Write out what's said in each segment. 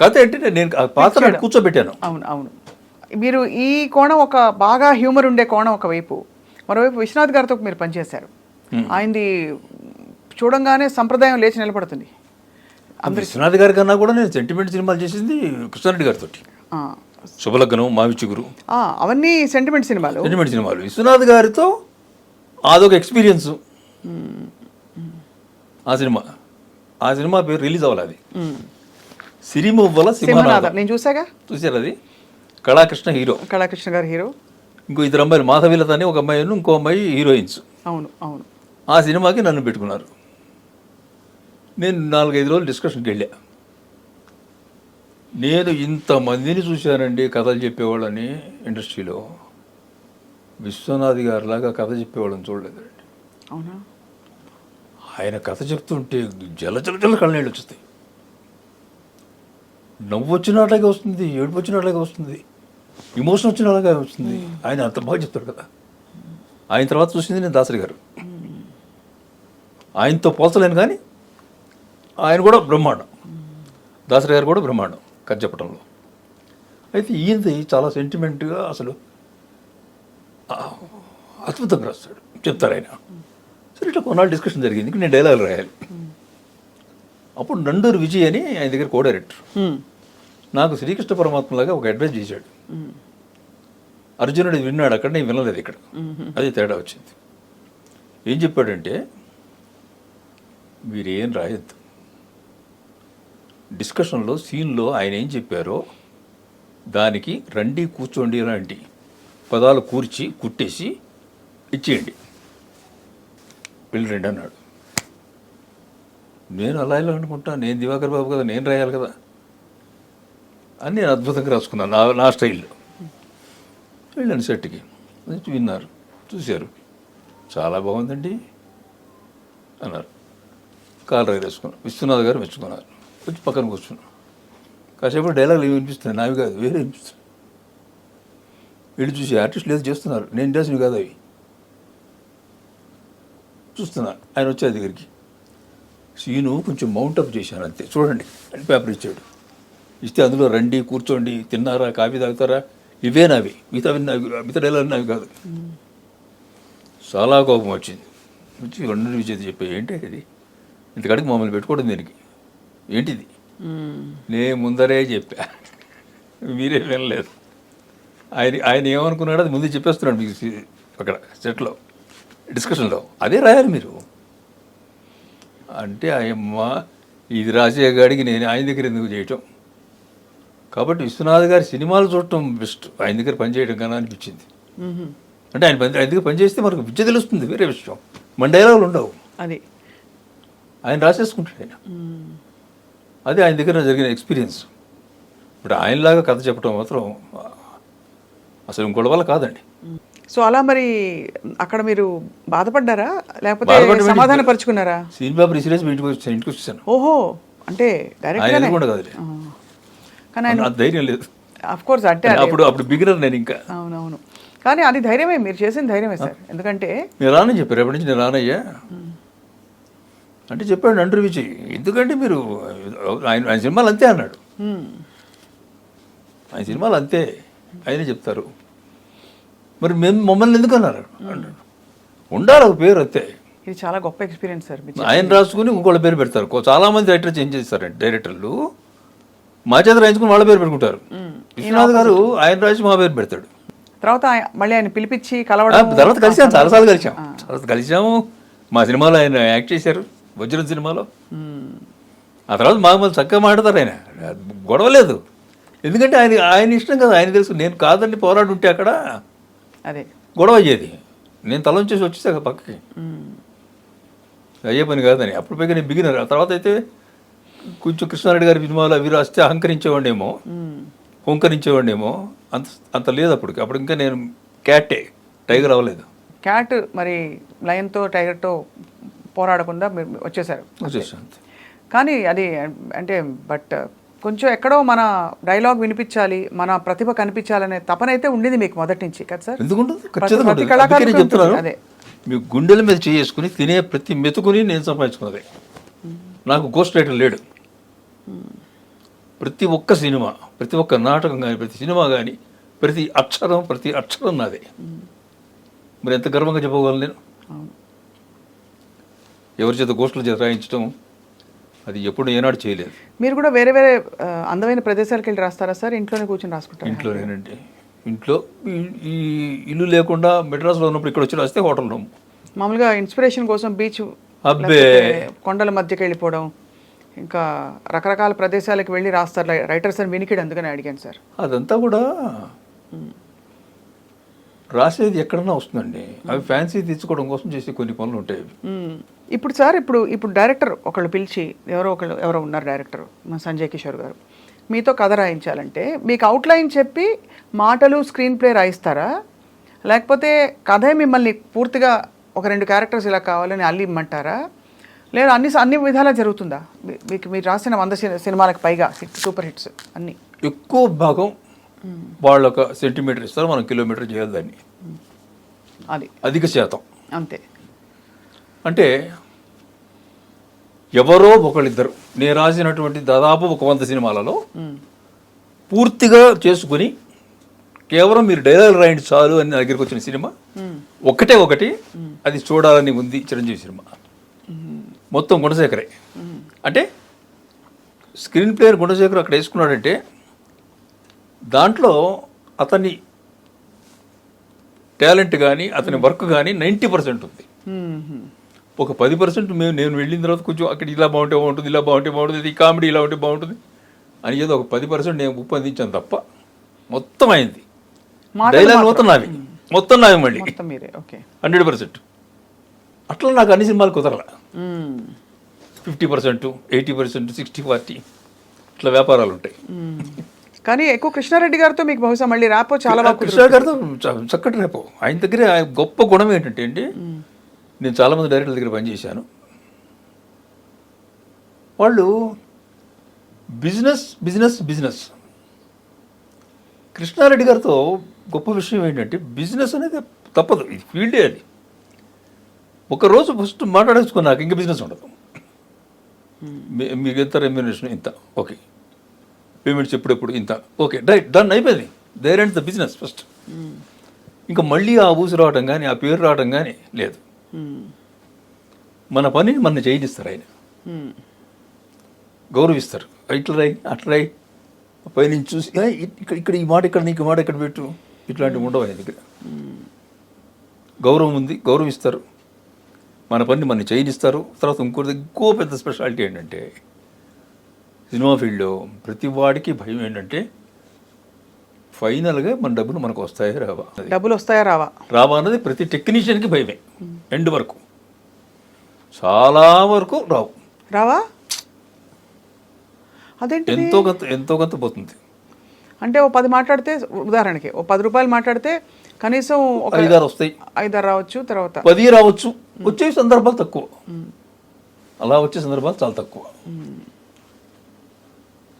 కథ ఏంటంటే నేను పాత్ర కూర్చోబెట్టాను. అవును అవును. మీరు ఈ కోణం ఒక బాగా హ్యూమర్ ఉండే కోణం ఒకవైపు, మరోవైపు విశ్వనాథ్ గారితో మీరు పనిచేశారు. ఆయనది చూడంగానే సంప్రదాయం లేచి నిలబడుతుంది. విశ్వనాథ్ గారి కన్నా కూడా నేను సెంటిమెంట్ సినిమాలు చేసింది కృష్ణారెడ్డి గారితో. శుభలగ్నం, మావి చిగురు, అవన్నీ సెంటిమెంట్ సినిమాలు. విశ్వనాథ్ గారితో అదొక ఎక్స్పీరియన్స్. ఆ సినిమా పేరు రిలీజ్ అవ్వాలి. అది సిరిమువ్వల సింహనాథం. నేను చూసాగా. చూసారు? అది కళాకృష్ణ హీరో. కళాకృష్ణ గారు హీరో. ఇంకో ఇద్దరు అమ్మాయిలు, మాధవీలత అని ఒక అమ్మాయి, ఇంకో అమ్మాయి హీరోయిన్స్. అవును అవును. ఆ సినిమాకి నన్ను పెట్టుకున్నారు. నేను 4-5 రోజులు డిస్కషన్కి వెళ్ళా. నేను ఇంతమందిని చూశానండి కథలు చెప్పేవాళ్ళని ఇండస్ట్రీలో. విశ్వనాథ్ గారిలాగా కథ చెప్పేవాళ్ళని చూడలేదండి. అవునా? ఆయన కథ చెప్తుంటే జల కళ్ళనీళ్ళు వచ్చేస్తాయి. నవ్వు వచ్చినట్లాగే వస్తుంది, ఏడుపు వచ్చినట్లాగే వస్తుంది, ఇమోషన్ వచ్చినట్లాగే వస్తుంది. ఆయన అంత బాగా చెప్తాడు కదా. ఆయన తర్వాత చూసింది నేను దాసరి గారు. ఆయనతో పోల్చలేను కానీ ఆయన కూడా బ్రహ్మాండం. దాసరి గారు కూడా బ్రహ్మాండం కథ చెప్పడంలో. అయితే ఈయనది చాలా సెంటిమెంట్గా అసలు అద్భుతంగా రాస్తాడు, చెప్తారు ఆయన. సరే ఇట్లా కొన్నాళ్ళు డిస్కషన్ జరిగింది. నేను డైలాగులు రాయాలి. అప్పుడు నండూరు విజయ్ అని ఆయన దగ్గర కో డైరెక్టర్ నాకు శ్రీకృష్ణ పరమాత్మలాగా ఒక అడ్వైస్ చేశాడు. అర్జునుడు విన్నాడు అక్కడ, నేను వినలేదు ఇక్కడ. అది తేడా వచ్చింది. ఏం చెప్పాడంటే, మీరేం రాయొద్దు, డిస్కషన్లో సీన్లో ఆయన ఏం చెప్పారో దానికి రండి కూర్చోండి లాంటి పదాలు కూర్చి కుట్టేసి ఇచ్చేయండి, వెళ్ళి రండి అన్నాడు. నేను అలా ఇలా అనుకుంటా, నేను దివాకర్ బాబు కదా, నేను రాయాలి కదా అని నేను అద్భుతంగా రాసుకున్నాను నా స్టైల్లో. వెళ్ళాను సెట్కి, విన్నారు, చూశారు, చాలా బాగుందండి అన్నారు. కాలు వేసుకున్నాను. విశ్వనాథ్ గారు మెచ్చుకున్నారు. వచ్చి పక్కన కూర్చున్నాను. కాసేపు డైలాగులు ఏమి వినిపిస్తున్నాయి, నావి కాదు, వేరే వినిపిస్తున్నాయి. వీళ్ళు చూసి ఆర్టిస్టులు ఏదో చేస్తున్నారు, నేను చేసినవి కాదు అవి. చూస్తున్నా. ఆయన వచ్చే దగ్గరికి, సీను కొంచెం మౌంటప్ చేశాను అంతే, చూడండి అని పేపర్ ఇచ్చాడు. ఇస్తే అందులో రండి కూర్చోండి, తిన్నారా, కాఫీ తాగుతారా, ఇవే నావి, మిగతా డైలాగ్ నావి కాదు. చాలా కోపం వచ్చింది. వచ్చి రెండు విజయ్ చెప్పా, ఏంటి ఇది, ఇంతకాడికి మమ్మల్ని పెట్టుకోవడం దీనికి ఏంటిది, నేను ముందరే చెప్పా, మీరే వినలేదు. ఆయన ఏమనుకున్నాడో అది ముందే చెప్పేస్తున్నాడు మీకు అక్కడ సెట్లో డిస్కషన్లో. అదే రాయాలి మీరు అంటే, ఆయమ్మ ఇది రాసే గాడికి నేను ఆయన దగ్గర ఎందుకు చేయటం. కాబట్టి విశ్వనాథ్ గారి సినిమాలు చూడటం బెస్ట్, ఆయన దగ్గర పనిచేయడం కన్నా అనిపించింది. అంటే ఆయన దగ్గర పనిచేస్తే మనకు విద్య తెలుస్తుంది, వేరే విషయం. మన డైలాగులు ఉండవు, అది ఆయన రాసేసుకుంటాడు ఆయన. అది ఆయన దగ్గర జరిగిన ఎక్స్పీరియన్స్. ఇప్పుడు ఆయనలాగా కథ చెప్పడం మాత్రం అసలు ఇంకోటి వల్ల కాదండి. సో అలా మరి అక్కడ మీరు బాధపడ్డారా, లేకపోతే సమాధాన పరుచుకున్నారా? సీన్ పేపర్ సీరియస్ ఇంటికి వచ్చేసాను. ఓహో, అంటే డైరెక్ట్ కూడా కాదు, కానీ ఆయన ధైర్యం లేదు. ఆఫ్ కోర్స్, అంటే అప్పుడు బిగినర్ నేను ఇంకా. అవునవును, కానీ అది ధైర్యమే, మీరు చేసిన ధైర్యమే సార్. ఎందుకంటే నేను రానని చెప్పారు, ఎప్పటి నుంచి నేను రానయ్యా అంటే చెప్పాడు నండూరు విజయ్. ఎందుకంటే మీరు ఆయన సినిమాలు అంతే అన్నాడు. ఆయన సినిమాలు అంతే, ఆయనే చెప్తారు. మరి మమ్మల్ని ఎందుకు అన్నారు అన్నాడు. ఉండాలి ఒక పేరు అంతే. ఇది చాలా గొప్ప ఎక్స్పీరియన్స్ సార్. ఆయన రాసుకుని ఇంకోళ్ళ పేరు పెడతారు. చాలామంది రైటర్ చేంజ్ చేస్తారండి డైరెక్టర్లు. మా చేత రాయించుకుని వాళ్ళ పేరు పెట్టుకుంటారు. విశ్వనాథ్ గారు ఆయన రాసి మా పేరు పెడతాడు. తర్వాత మళ్ళీ ఆయన పిలిపించి కలవడం, తర్వాత కలిసాం, చాలాసార్లు కలిసాము. మా సినిమాలో ఆయన యాక్ట్ చేశారు, వజ్రం సినిమాలో. ఆ తర్వాత మళ్ళీ చక్కగా మాట్లాడతారు. ఆయన గొడవ లేదు, ఎందుకంటే ఆయన ఇష్టం కదా, ఆయన తెలుసు. నేను కాదని పోరాడు ఉంటే అక్కడ అదే గొడవ అయ్యేది. నేను తలంచేసి వచ్చేసాక పక్కకి, అయ్యే పని కాదని. అప్పుడు పైగా నేను బిగినర్. ఆ తర్వాత అయితే కొంచెం కృష్ణారెడ్డి గారి సినిమాలు అవి రాస్తే అహంకరించేవాడినేమో, హోంకరించేవాడినేమో. అంత లేదు అప్పటికి. అప్పుడు ఇంకా నేను క్యాటే, టైగర్ అవ్వలేదు. క్యాట్ మరి లయన్తో టైగర్తో పోరాడకుండా వచ్చేసారు. కానీ అది అంటే బట్ కొంచెం ఎక్కడో మన డైలాగ్ వినిపించాలి, మన ప్రతిభ కనిపించాలనే తపనైతే ఉండేది మీకు మొదటి నుంచి కదా సార్? ఎందుకుంటుంది? అదే మీ గుండెల మీద చేసుకుని తినే ప్రతి మెతుకుని నేను సంపాదించుకున్నది. నాకు గోస్ట్ రైటర్ లేడు. ప్రతి ఒక్క సినిమా, ప్రతి ఒక్క నాటకం కానీ, ప్రతి సినిమా కానీ, ప్రతి అక్షరం నాదే. మరి ఎంత గర్వంగా చెప్పగలను నేను? ఎవరి చేత గోష్ఠుల చేత రాయించడం అది ఎప్పుడు ఏనాడు చేయలేదు. మీరు కూడా వేరే వేరే అందమైన ప్రదేశాలకు వెళ్ళి రాస్తారా సార్? ఇంట్లోనే కూర్చొని రాసుకుంటారా? ఇంట్లోనేనండి. ఇంట్లో ఈ ఇల్లు లేకుండా మెడ్రాస్లో ఉన్నప్పుడు ఇక్కడ వచ్చి రాస్తే హోటల్ రూమ్. మామూలుగా ఇన్స్పిరేషన్ కోసం బీచ్, అబ్బే, కొండల మధ్యకి వెళ్ళిపోవడం, ఇంకా రకరకాల ప్రదేశాలకు వెళ్ళి రాస్తారు రైటర్స్ అని వినికిడు, అందుకని అడిగాను సార్. అదంతా కూడా రాసేది ఎక్కడన్నా వస్తుందండి. అవి ఫ్యాన్సీ తెచ్చుకోవడం కోసం చేసే కొన్ని పనులు ఉంటాయి. ఇప్పుడు సార్ ఇప్పుడు డైరెక్టర్ ఒకళ్ళు పిలిచి, ఎవరో ఉన్నారు డైరెక్టర్, మా సంజయ్ కిషోర్ గారు, మీతో కథ రాయించాలంటే మీకు అవుట్లైన్ చెప్పి మాటలు స్క్రీన్ ప్లే రాయిస్తారా, లేకపోతే కథే మిమ్మల్ని పూర్తిగా ఒక 2 క్యారెక్టర్స్ ఇలా కావాలని అల్లి ఇమ్మంటారా, లేదా అన్ని విధాలా జరుగుతుందా? మీకు మీరు రాసిన 100 సినిమాలకు పైగా సూపర్ హిట్స్ అన్నీ ఎక్కువ భాగం వాళ్ళు ఒక సెంటీమీటర్ ఇస్తారు, మనం కిలోమీటర్ చేయాలి దాన్ని. అది అధిక శాతం అంతే. అంటే ఎవరో ఒకళ్ళిద్దరు, నేను రాసినటువంటి దాదాపు ఒక 100 సినిమాలలో పూర్తిగా చేసుకుని కేవలం మీరు డైలాగ్ రాయండి చాలు అని నా దగ్గరికి వచ్చిన సినిమా ఒకటి అది చూడాలని ఉంది, చిరంజీవి సినిమా. మొత్తం గుణశేఖరే. అంటే స్క్రీన్ ప్లేయర్ గుణశేఖర్ అక్కడ వేసుకున్నాడంటే దాంట్లో అతని టాలెంట్ కానీ అతని వర్క్ కానీ 90% ఉంది. ఒక 10% నేను వెళ్ళిన తర్వాత కొంచెం అక్కడ ఇలా బాగుంటే బాగుంటుంది, ఇలా బాగుంటే బాగుంటుంది, ఇది కామెడీ ఇలా ఉంటే బాగుంటుంది అని ఏదో ఒక 10% నేను ఉప్పందించాను తప్ప మొత్తం అయింది. డైలాగ్ మొత్తం నావి మళ్ళీ 100%. అట్లా నాకు అన్ని సినిమాలు కుదరలా. 50%, 80%, 60-40 ఇట్లా వ్యాపారాలు ఉంటాయి. కానీ ఎక్కువ కృష్ణారెడ్డి గారితో మీకు బహుశా మళ్ళీ ర్యాపో చాలా బాగా. కృష్ణ గారితో చక్కటి ర్యాపో. ఆయన దగ్గర గొప్ప గుణం ఏంటంటే అండి, నేను చాలామంది డైరెక్టర్ల దగ్గర పనిచేశాను. వాళ్ళు బిజినెస్. కృష్ణారెడ్డి గారితో గొప్ప విషయం ఏంటంటే బిజినెస్ అనేది తప్పదు, ఇది ఫీల్డే. అది ఒకరోజు ఫస్ట్ మాట్లాడేసుకున్నాక ఇంకా బిజినెస్ ఉండదు. మీకు ఎంత రెమ్యూనరేషన్ ఇంత, ఓకే, పేమెంట్స్ ఎప్పుడెప్పుడు ఇంత, ఓకే, రైట్, డన్, అయిపోయింది. There and the business first. ఇంకా మళ్ళీ ఆ ఊసి రావడం కానీ ఆ పేరు రావడం కానీ లేదు. మన పనిని మన చేయిస్తారు, ఆయన గౌరవిస్తారు. ఇట్లా రాయి అట్లా రాయి, పైనుంచి చూసి ఇక్కడ ఈ మాట ఇక్కడ, నీకు మాట ఇక్కడ పెట్టు, ఇట్లాంటివి ఉండవు ఆయన దగ్గర. గౌరవం ఉంది, గౌరవిస్తారు, మన పని మన చేయనిస్తారు. తర్వాత ఇంకోటి ఎక్కువ పెద్ద స్పెషాలిటీ ఏంటంటే సినిమా ఫీల్డ్లో ప్రతి వాడికి భయం ఏంటంటే ఫైనల్గా మన డబ్బులు మనకు వస్తాయా రావా, డబ్బులు వస్తాయా రావా అన్నది ప్రతి టెక్నీషియన్కి భయమే. ఎండ్ వరకు చాలా వరకు రావా. అదేంటి, ఎంతో కొంత పోతుంది. అంటే ఓ 10 మాట్లాడితే, ఉదాహరణకి ఓ 10 రూపాయలు మాట్లాడితే కనీసం 5-6 వస్తాయి, 5 రావచ్చు, తర్వాత 10 రావచ్చు. వచ్చే సందర్భాలు తక్కువ, అలా వచ్చే సందర్భాలు చాలా తక్కువ.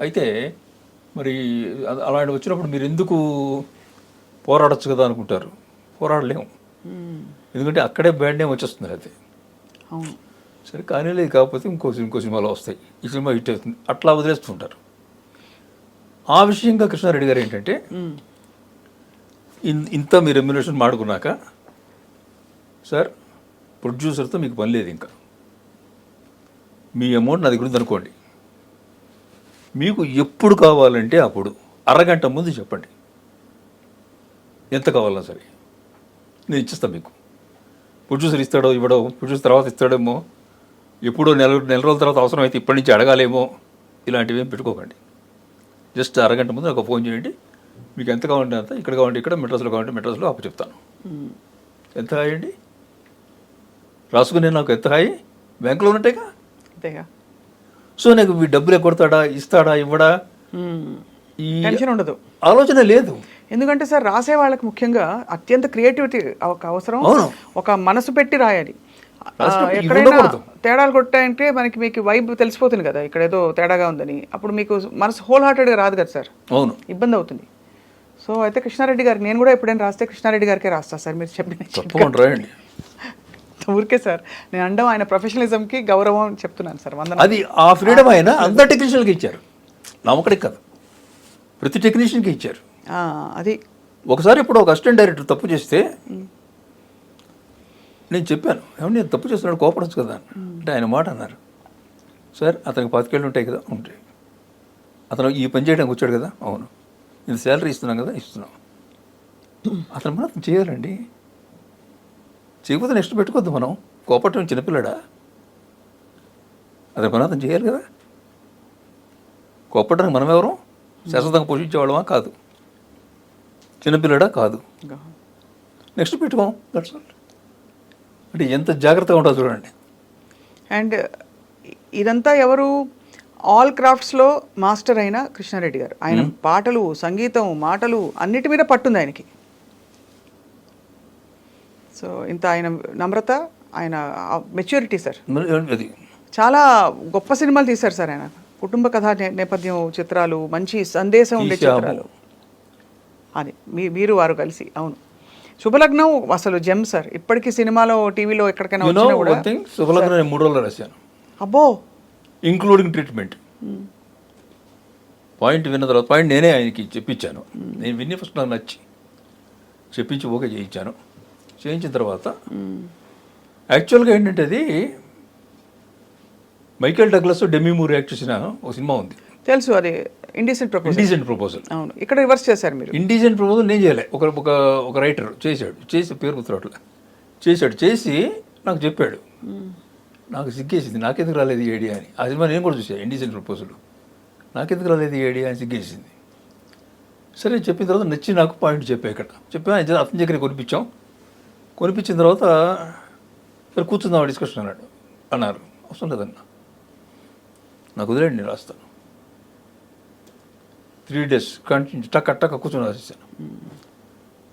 అయితే మరి అలాంటి వచ్చినప్పుడు మీరు ఎందుకు పోరాడచ్చు కదా అనుకుంటారు. పోరాడలేము, ఎందుకంటే అక్కడే బ్యాడ్ నేమ్ వచ్చేస్తుంది. అయితే సరే కానీ లేదు, కాకపోతే ఇంకో సినిమాలో వస్తాయి, ఈ సినిమా హిట్ అవుతుంది, అట్లా వదిలేస్తుంటారు. ఆ విషయంగా కృష్ణారెడ్డి గారు ఏంటంటే ఇంత మీ రెమ్యునరేషన్ మాడుకున్నాక, సార్ ప్రొడ్యూసర్తో మీకు పని లేదు, ఇంకా మీ అమౌంట్ నా దగ్గర ఉంది అనుకోండి, మీకు ఎప్పుడు కావాలంటే అప్పుడు అరగంట ముందు చెప్పండి, ఎంత కావాలన్నా సరే నేను ఇచ్చేస్తాను మీకు. ప్రొడ్యూసర్ ఇస్తాడో ఇవ్వడో, ప్రొడ్యూసర్ తర్వాత ఇస్తాడేమో, ఎప్పుడో నెల రోజుల తర్వాత అవసరం అయితే ఇప్పటి నుంచి అడగాలేమో, ఇలాంటివి ఏం పెట్టుకోకండి. జస్ట్ అరగంట ముందు నాకు ఫోన్ చేయండి, మీకు ఎంత కావాలంటే అంత, ఇక్కడ కావాలంటే ఇక్కడ, మెడ్రాస్లో కావాలంటే మెడ్రాస్లో అప్పు చెప్తాను. ఎంత హాయి అండి రాసుకునే, నాకు ఎంత హాయి, బ్యాంకులో ఉన్నట్టేగా. అంతేగా. సో నాకు ఈ డబ్బులు ఎక్కడతాడా, ఇస్తాడా, ఇవ్వడా, ఈ టెన్షన్ ఉండదు, ఆలోచన లేదు. ఎందుకంటే సార్ రాసే వాళ్ళకి ముఖ్యంగా అత్యంత క్రియేటివిటీ ఒక అవసరం, ఒక మనసు పెట్టి రాయాలి. ఎక్కడైనా తేడాలు కొట్టాయంటే మీకు వైబ్ తెలిసిపోతుంది కదా, ఇక్కడ ఏదో తేడాగా ఉందని, అప్పుడు మీకు మనసు హోల్ హార్టెడ్గా రాదు కదా సార్, అవును, ఇబ్బంది అవుతుంది. సో అయితే కృష్ణారెడ్డి గారికి నేను కూడా ఎప్పుడైనా రాస్తే కృష్ణారెడ్డి గారికే రాస్తా సార్, మీరు చెప్పిన రాయండి. ఊరికే సార్ నేను అండం ఆయన ప్రొఫెషనలిజంకి గౌరవం చెప్తున్నాను సార్. అది ఆ ఫ్రీడమ్ అయినా అందరు టెక్నీషియన్కి ఇచ్చారు. నా ఒక్కడికి కాదు, ప్రతి టెక్నీషియన్కి ఇచ్చారు. అది ఒకసారి ఇప్పుడు ఒక అసిస్టెంట్ డైరెక్టర్ తప్పు చేస్తే నేను చెప్పాను, ఏమన్నా నేను తప్పు చేస్తున్నాడు కోపడచ్చు కదా అంటే ఆయన మాట అన్నారు, సార్ అతనికి 25 ఏళ్ళు ఉంటాయి కదా, ఉంటాయి, అతను ఈ పని చేయడానికి వచ్చాడు కదా, అవును, నేను శాలరీ ఇస్తున్నాం కదా, ఇస్తున్నాం, అతను మనం చేయాలండి, చేయకపోతే నెక్స్ట్ పెట్టుకోవద్దు, మనం కోపట్టడం చిన్నపిల్లడా, అతని పని అతను చేయాలి కదా, కోపట్టడానికి మనం ఎవరు శాశ్వతంగా పోషించేవాళ్ళమా కాదు, చిన్నపిల్లడా కాదు, నెక్స్ట్ పెట్టుకోం, దట్స్ ఆల్. అంటే ఎంత జాగ్రత్తగా ఉంటుందో చూడండి. అండ్ ఇదంతా ఎవరు ఆల్ క్రాఫ్ట్స్లో మాస్టర్ అయిన కృష్ణారెడ్డి గారు, ఆయన పాటలు, సంగీతం, మాటలు అన్నిటి మీద పట్టుంది ఆయనకి. సో ఇంత ఆయన నమ్రత, ఆయన మెచ్యూరిటీ సార్, అది చాలా గొప్ప సినిమాలు తీశారు సార్ ఆయన. కుటుంబ కథా నేపథ్యం చిత్రాలు, మంచి సందేశం ఉండే చిత్రాలు, అది మీరు వారు కలిసి. అవును, శుభలగ్నం అసలు జెమ్ సార్, ఇప్పటికీ సినిమాలో టీవీలో ఎక్కడికైనా వచ్చినా కూడా. శుభలగ్నం నేను 3 రోజులు రాశాను, అబ్బో, ఇంక్లూడింగ్ ట్రీట్మెంట్. పాయింట్ విన్న తర్వాత పాయింట్ నేనే ఆయనకి చెప్పించాను, నేను విని ఫస్ట్ నాకు నచ్చి చెప్పించి ఓకే చేయించాను. చేయించిన తర్వాత యాక్చువల్గా ఏంటంటే అది మైకేల్ డగ్లస్, డెమీ మూర్ యాక్ట్ చేసిన ఒక సినిమా ఉంది, తెలుసు, అది ఇండిసెంట్ ప్రపోజల్. అవును, ఇక్కడ రివర్స్ చేశారు మీరు. ఇండిసెంట్ ప్రపోజల్ నేను చేయలే, ఒక రైటర్ చేశాడు, చేసి పేరు గుర్తురాట్లే, చేసి నాకు చెప్పాడు, నాకు సిగ్గేసింది, నాకెందుకు రాలేదు ఈ ఐడియా అని. ఆ సినిమా నేను కూడా చూసాను, ఇండిసెంట్ ప్రపోజల్, నాకెందుకు రాలేదు ఈ ఐడియా అని సిగ్గేసింది. సరే చెప్పిన తర్వాత నచ్చి నాకు పాయింట్ చెప్పా, ఇక్కడ చెప్పా, అతని దగ్గర కొనిపించిన తర్వాత సరే కూర్చుందాం డిస్కషన్ అన్నారు. అవసరం లేదన్నా, నాకు వదిలేండి, నేను రాస్తాను. 3 days కంటిన్యూ టక్క కూర్చొని రాసేసాను.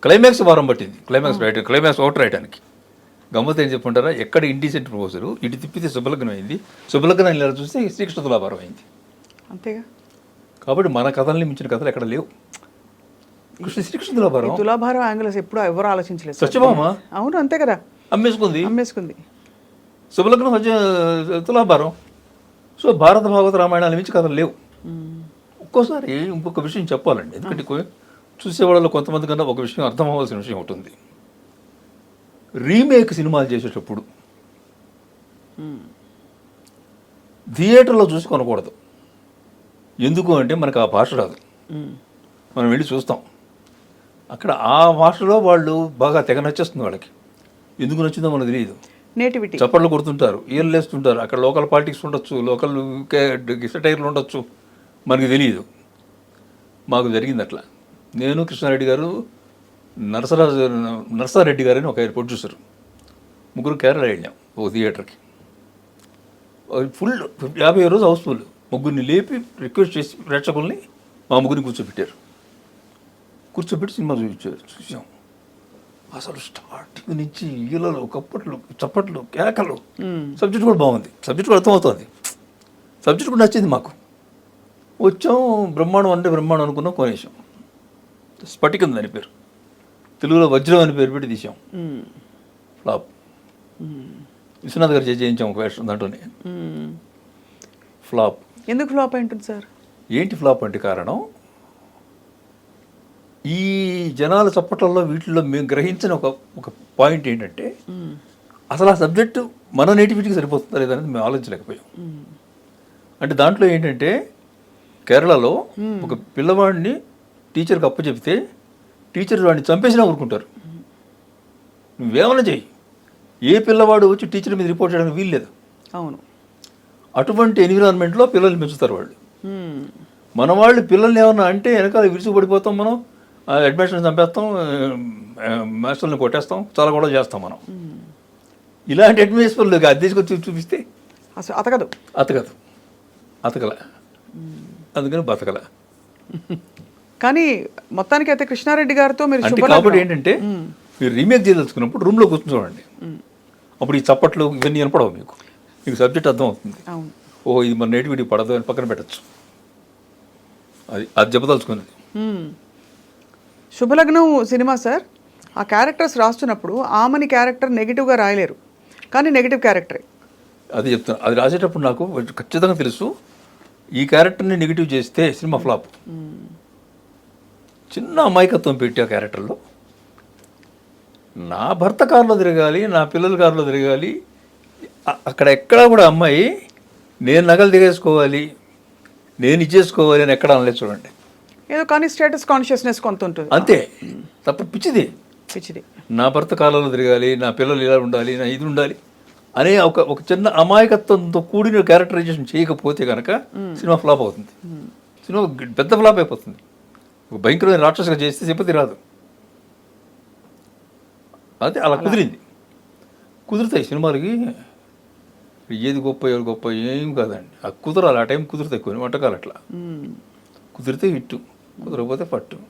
క్లైమాక్స్ వారం పట్టింది, క్లైమాక్స్ అవుట్ రాయడానికి. గమ్మత్ ఏం చెప్పుంటారా, ఎక్కడ ఇండిసెంట్ ప్రపోజల్ ఇటు తిప్పితే శుభలగ్నం అయింది, శుభలగ్నం ఇలా చూస్తే శ్రీకృష్ణ తులాభారం అయింది. అంతేగా, కాబట్టి మన కథల్ని మించిన కథలు ఎక్కడ లేవు. శ్రీకృష్ణ తులాభారం యాంగిల్స్ ఎప్పుడు ఎవరు ఆలోచించలేదు. సత్యభామ, అవును, అంతే కదా, అమ్మేసుకుంది. శుభలగ్నం తులాభారం. సో భారత భాగవత రామాయణాల మించి కథలు లేవు. ఒక్కోసారి ఇంకొక విషయం చెప్పాలండి, ఎందుకంటే చూసేవాళ్ళలో కొంతమంది కన్నా ఒక విషయం అర్థం అవ్వాల్సిన విషయం ఉంటుంది. రీమేక్ సినిమాలు చేసేటప్పుడు థియేటర్లో చూసి కొనకూడదు. ఎందుకు అంటే మనకు ఆ భాష రాదు, మనం వెళ్ళి చూస్తాం, అక్కడ ఆ భాషలో వాళ్ళు బాగా తెగ నచ్చేస్తుంది వాళ్ళకి. ఎందుకు నచ్చిందో మనకు తెలియదు, నేటివిటీ, చప్పట్లు కొడుతుంటారు, ఈయర్లు వేస్తుంటారు, అక్కడ లోకల్ పాలిటిక్స్ ఉండొచ్చు, లోకల్ సెటైర్లు ఉండొచ్చు, మనకి తెలియదు. మాకు జరిగింది అట్లా. నేను, కృష్ణారెడ్డి గారు, నరసారెడ్డి గారు అని ఒక ప్రొడ్యూసర్, ముగ్గురు కేరళ వెళ్ళాం ఓ థియేటర్కి. ఫుల్ 50 రోజు హౌస్ఫుల్. ముగ్గురిని లేపి రిక్వెస్ట్ చేసి ప్రేక్షకుల్ని మా ముగ్గురిని కూర్చోబెట్టి సినిమా చూసాం. అసలు స్టార్టింగ్ నుంచి ఈలలు, కప్పట్లు, చప్పట్లు, కేకలు. సబ్జెక్ట్ కూడా బాగుంది, సబ్జెక్ట్ కూడా అర్థమవుతుంది, సబ్జెక్ట్ కూడా నచ్చింది మాకు. వచ్చాం, బ్రహ్మాండం అంటే బ్రహ్మాండం అనుకున్నాం, కొనేసాం. స్ఫటికం దాని పేరు, తెలుగులో వజ్రం అని పేరు పెట్టి తీసాం. ఫ్లాప్. విశ్వనాథ్ గారు చేయించాం ఒక వేషం, దాంట్లోనే ఫ్లాప్. ఎందుకు ఫ్లాప్ అయింటుంది సార్? ఏంటి ఫ్లాప్ అంటే కారణం, ఈ జనాల చప్పట్లలో వీటిల్లో మేము గ్రహించిన ఒక పాయింట్ ఏంటంటే, అసలు ఆ సబ్జెక్టు మన నేటివిటీకి సరిపోతుందా లేదనేది మేము ఆలోచించలేకపోయాం. అంటే దాంట్లో ఏంటంటే, కేరళలో ఒక పిల్లవాడిని టీచర్కి అప్పచెప్తే టీచర్ వాడిని చంపేసినా ఊరుకుంటారు. నువ్వేమైనా చెయ్యి, ఏ పిల్లవాడు వచ్చి టీచర్ మీద రిపోర్ట్ చేయడానికి వీల్లేదు. అవును, అటువంటి ఎన్విరాన్మెంట్లో పిల్లల్ని పెంచుతారు వాళ్ళు. మన వాళ్ళు పిల్లల్ని ఏమన్నా అంటే వెనకాల విరుసు పడిపోతాం, మనం అడ్మిషన్ చంపేస్తాం, మాస్టర్ని కొట్టేస్తాం, చాలా కూడా చేస్తాం మనం. ఇలాంటి అడ్మినిస్ట్రేషన్లు అద్దెసుకొచ్చి చూపిస్తే అసలు అతకల అందుకని బతకల. కానీ మొత్తానికి అయితే కృష్ణారెడ్డి గారితో మీరు కాబట్టి ఏంటంటే, మీరు రీమేక్ చేయదలుచుకున్నప్పుడు రూమ్లో కూర్చొని చూడండి, అప్పుడు ఈ చప్పట్లు ఇవన్నీ వినపడవు, మీకు సబ్జెక్ట్ అర్థం అవుతుంది. ఓహో, ఇది మన నేటివిటీ పడదు అని పక్కన పెట్టచ్చు. అది చెప్పదలుచుకున్నది. శుభలగ్నం సినిమా సార్, ఆ క్యారెక్టర్స్ రాస్తున్నప్పుడు ఆమెని క్యారెక్టర్ నెగిటివ్గా రాయలేరు, కానీ నెగిటివ్ క్యారెక్టరే. అది చెప్తాను, అది రాసేటప్పుడు నాకు ఖచ్చితంగా తెలుసు ఈ క్యారెక్టర్ని నెగిటివ్ చేస్తే సినిమా ఫ్లాప్. చిన్న అమాయకత్వం పెట్టి ఆ క్యారెక్టర్లో నా భర్త కారులో తిరగాలి, నా పిల్లల కారులో తిరగాలి, అక్కడ ఎక్కడా కూడా అమ్మాయి నేను నగలు దిగేసుకోవాలి, నేను ఇచ్చేసుకోవాలి అని ఎక్కడ అనలేదు చూడండి. ఏదో కానీ స్టేటస్ కాన్షియస్నెస్ కొంత ఉంటుంది అంతే తప్ప పిచ్చిది. పిచ్చిది. నా భర్త కాలంలో తిరగాలి, నా పిల్లలు ఇలా ఉండాలి, నా ఇది ఉండాలి అనే ఒక చిన్న అమాయకత్వంతో కూడిన క్యారెక్టరైజేషన్ చేయకపోతే కనుక సినిమా ఫ్లాప్ అవుతుంది. సినిమా పెద్ద ఫ్లాప్ అయిపోతుంది. ఒక భయంకరమైన రాక్షసుగా చేస్తే సింపతి రాదు. అదే అలా కుదిరింది. కుదురుతాయి సినిమాలకి, ఏది గొప్ప ఎవరు గొప్ప ఏం కాదండి. ఆ కుదరాలి, ఆ టైం కుదురుతాయి కొన్ని వంటకాలు. అట్లా కుదిరితే హిట్టు, కుదరకపోతే పట్టు.